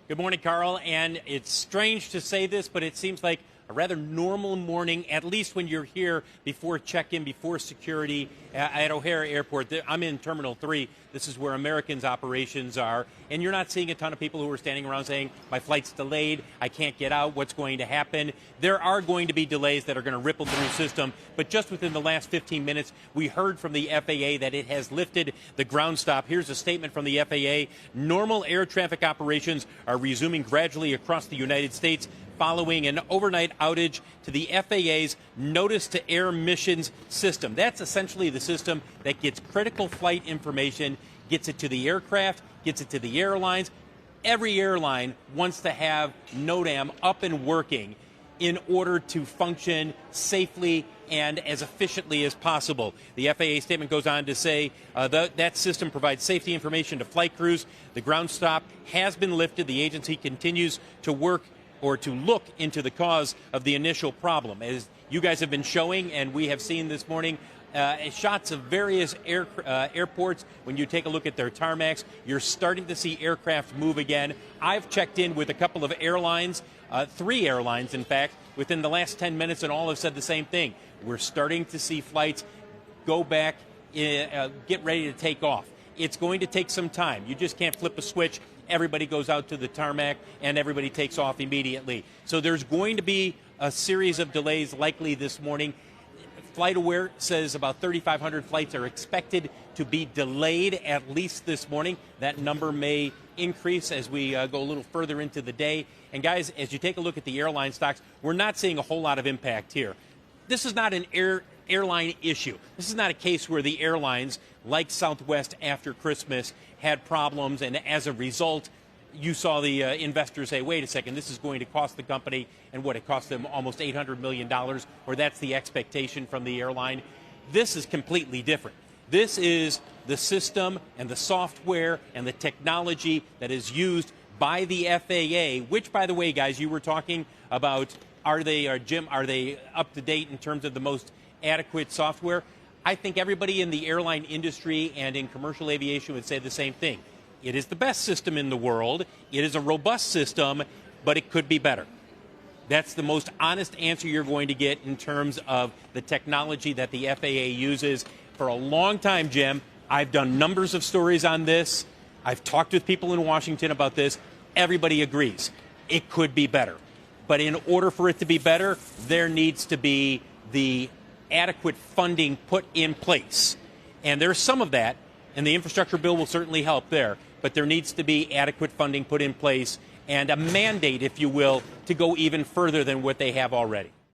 Good morning, Carl. And it's strange to say this, but it seems like a rather normal morning, at least when you're here before check-in, before security at O'Hare Airport. I'm in Terminal 3. This is where Americans' operations are. And you're not seeing a ton of people who are standing around saying, my flight's delayed, I can't get out, what's going to happen? There are going to be delays that are going to ripple through the system. But just within the last 15 minutes, we heard from the FAA that it has lifted the ground stop. Here's a statement from the FAA. Normal air traffic operations are resuming gradually across the United States following an overnight outage to the FAA's Notice to Air Missions system. That's essentially the system that gets critical flight information, gets it to the aircraft, gets it to the airlines. Every airline wants to have NOTAM up and working in order to function safely and as efficiently as possible. The FAA statement goes on to say that system provides safety information to flight crews. The ground stop has been lifted. The agency continues to work or to look into the cause of the initial problem. As you guys have been showing, and we have seen this morning, shots of various airports. When you take a look at their tarmacs, you're starting to see aircraft move again. I've checked in with a couple of airlines, 3 airlines, in fact, within the last 10 minutes, and all have said the same thing. We're starting to see flights go back, get ready to take off. It's going to take some time. You just can't flip a switch. Everybody goes out to the tarmac and everybody takes off immediately. So there's going to be a series of delays likely this morning. FlightAware says about 3,500 flights are expected to be delayed at least this morning. That number may increase as we go a little further into the day. And guys, as you take a look at the airline stocks, we're not seeing a whole lot of impact here. This is not an airline issue. This is not a case where the airlines, like Southwest after Christmas, had problems, and as a result, you saw the investors say, wait a second, this is going to cost the company, and what, it cost them almost $800 million, or that's the expectation from the airline. This is completely different. This is the system and the software and the technology that is used by the FAA, which, by the way, guys, you were talking about, Jim, are they up to date in terms of the most adequate software? I think everybody in the airline industry and in commercial aviation would say the same thing. It is the best system in the world. It is a robust system, but it could be better. That's the most honest answer you're going to get in terms of the technology that the FAA uses. For a long time, Jim, I've done numbers of stories on this. I've talked with people in Washington about this. Everybody agrees. It could be better. But in order for it to be better, there needs to be the adequate funding put in place. And there's some of that, and the infrastructure bill will certainly help there. But there needs to be adequate funding put in place and a mandate, if you will, to go even further than what they have already.